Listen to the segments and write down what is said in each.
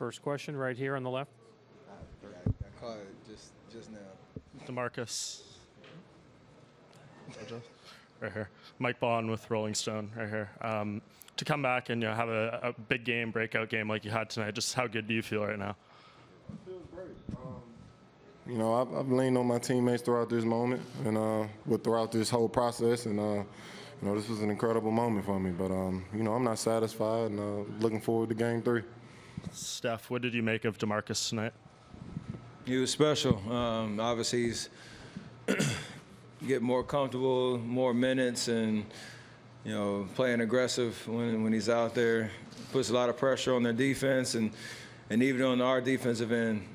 First question right here on the left. I caught it just now. Demarcus. Right here. Mike Bond with Rolling Stone right here. To come back and have a big game, breakout game like you had tonight, just how good do you feel right now? It feels great. I've leaned on my teammates throughout this moment and throughout this whole process, and this was an incredible moment for me. But I'm not satisfied, and looking forward to Game 3. Steph, what did you make of Demarcus tonight? He was special. Obviously, he's get more comfortable, more minutes, and playing aggressive when he's out there. Puts a lot of pressure on their defense, and even on our defensive end,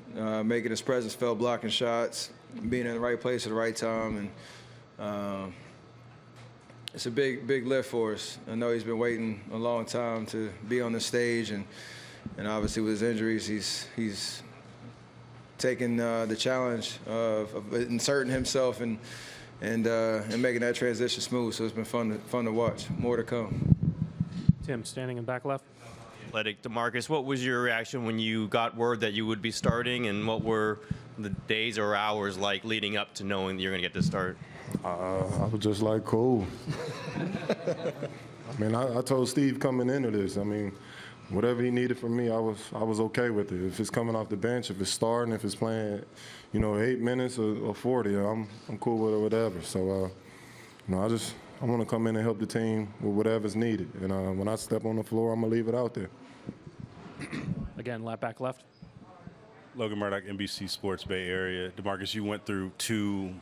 making his presence felt, blocking shots, being in the right place at the right time, and it's a big lift for us. I know he's been waiting a long time to be on the stage, and obviously with his injuries, he's taking the challenge of inserting himself and making that transition smooth. So it's been fun to watch. More to come. Tim, standing in back left. Athletic Demarcus, what was your reaction when you got word that you would be starting, and what were the days or hours like leading up to knowing that you're going to get to start? I was just like, cool. I told Steve coming into this, whatever he needed from me, I was okay with it. If it's coming off the bench, if it's starting, if it's playing, 8 minutes or 40, I'm cool with it, whatever. So, I want to come in and help the team with whatever's needed. And when I step on the floor, I'm gonna leave it out there. Again, back left. Logan Murdoch, NBC Sports Bay Area. Demarcus, you went through two,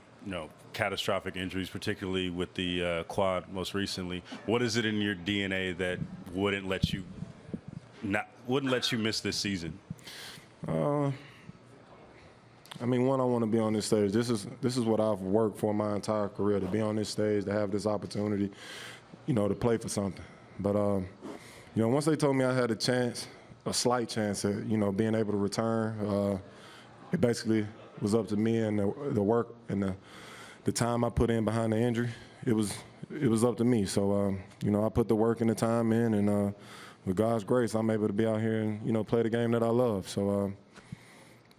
catastrophic injuries, particularly with the quad most recently. What is it in your DNA that wouldn't let you miss this season? One, I want to be on this stage. This is what I've worked for my entire career, to be on this stage, to have this opportunity, to play for something. But, once they told me I had a slight chance at, being able to return, it basically was up to me and the work and the time I put in behind the injury. It was up to me. So, I put the work and the time in, and with God's grace, I'm able to be out here and, play the game that I love. So,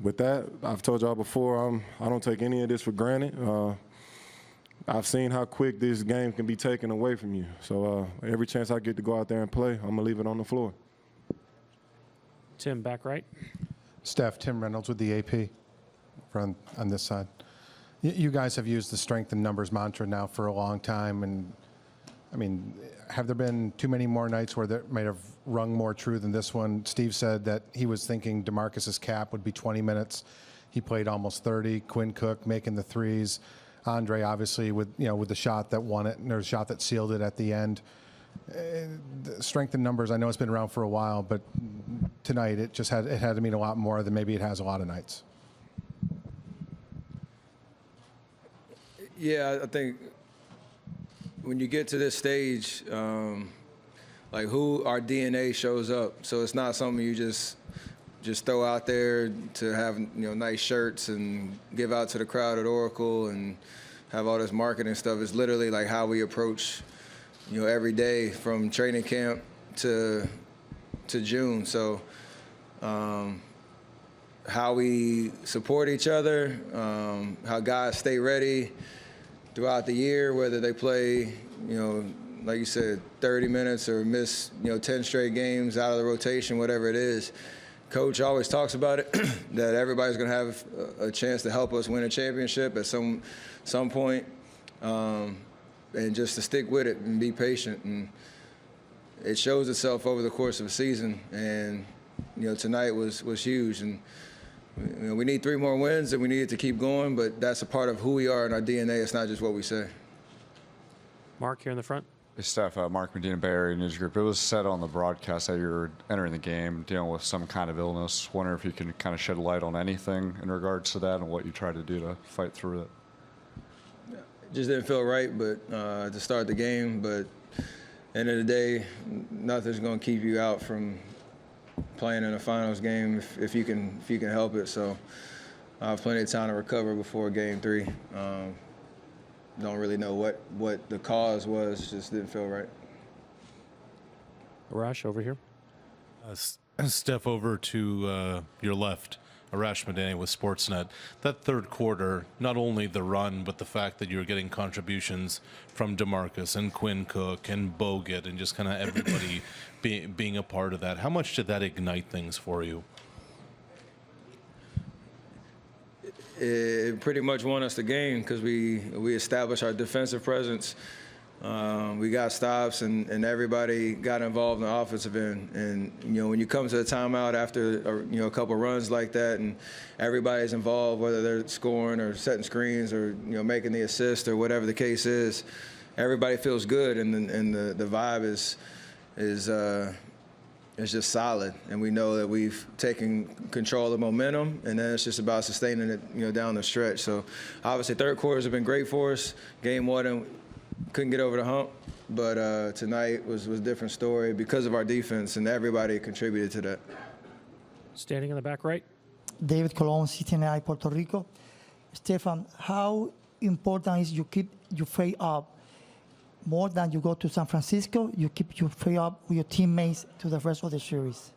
with that, I've told y'all before, I don't take any of this for granted. I've seen how quick this game can be taken away from you. So every chance I get to go out there and play, I'm going to leave it on the floor. Tim, back right. Steph, Tim Reynolds with the AP on this side. You guys have used the strength in numbers mantra now for a long time, and have there been too many more nights where that might have rung more true than this one? Steve said that he was thinking DeMarcus's cap would be 20 minutes. He played almost 30. Quinn Cook making the threes. Andre, obviously, with the shot that won it, and there's a shot that sealed it at the end. The strength in numbers, I know it's been around for a while, but tonight it had to mean a lot more than maybe it has a lot of nights. Yeah, I think when you get to this stage, who our DNA shows up. So it's not something you just throw out there to have nice shirts and give out to the crowd at Oracle and have all this marketing stuff. It's literally like how we approach every day from training camp to June. So how we support each other, how guys stay ready throughout the year, whether they play, like you said, 30 minutes or miss, 10 straight games out of the rotation, whatever it is. Coach always talks about it, that everybody's going to have a chance to help us win a championship at some point, and just to stick with it and be patient. And it shows itself over the course of a season. And tonight was huge. And we need 3 more wins, and we need it to keep going. But that's a part of who we are in our DNA. It's not just what we say. Mark here in the front. Hey, Steph, Mark Medina, Bay Area News Group. It was said on the broadcast that you were entering the game dealing with some kind of illness. Wonder if you can kind of shed light on anything in regards to that and what you tried to do to fight through it. Just didn't feel right, but to start the game. But end of the day, nothing's going to keep you out from playing in a finals game if you can help it. So I have plenty of time to recover before Game 3. Don't really know what the cause was. Just didn't feel right. Arash over here. Steph, over to your left, Arash Madani with Sportsnet. That third quarter, not only the run, but the fact that you were getting contributions from Demarcus and Quinn Cook and Bogut and just kind of everybody being a part of that. How much did that ignite things for you? It pretty much won us the game because we established our defensive presence. We got stops, and everybody got involved in the offensive end. And when you come to a timeout after a couple runs like that, and everybody's involved, whether they're scoring or setting screens or making the assist or whatever the case is, everybody feels good, and the vibe is just solid. And we know that we've taken control of the momentum, and then it's just about sustaining it down the stretch. So obviously third quarters have been great for us. Game one, couldn't get over the hump, but tonight was a different story because of our defense, and everybody contributed to that. Standing in the back right. David Colon, CTNI, Puerto Rico. Stefan, how important is you keep your faith up more than you go to San Francisco? You keep your faith up with your teammates to the rest of the series.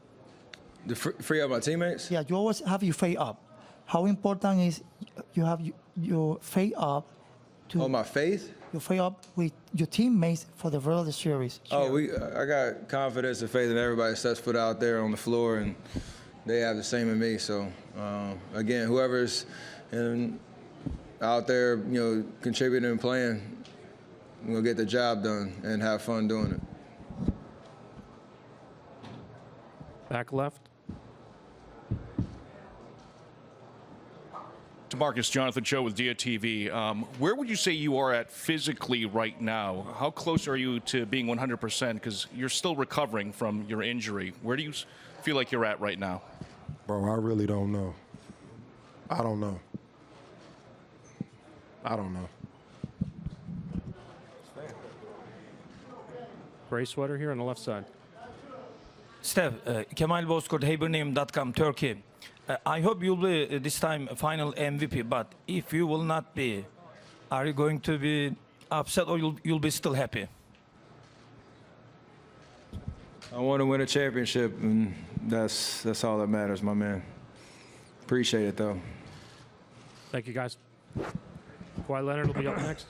To free up my teammates? Yeah, you always have your faith up. How important is you have your faith up to My faith? your faith up with your teammates for the rest of the series? I got confidence and faith in everybody steps foot out there on the floor, and they have the same in me. So again, whoever's out there, contributing and playing, we'll get the job done and have fun doing it. Back left. Demarcus, Jonathan Cho with Dia TV. Where would you say you are at physically right now? How close are you to being 100%? Because you're still recovering from your injury. Where do you feel like you're at right now? Bro, I really don't know. I don't know. Gray sweater here on the left side. Steph, Kemal Bozkurt, HaberName.com, Turkey. I hope you'll be this time final MVP, but if you will not be, are you going to be upset or you'll be still happy? I want to win a championship, and that's all that matters, my man. Appreciate it, though. Thank you, guys. Kawhi Leonard will be up next.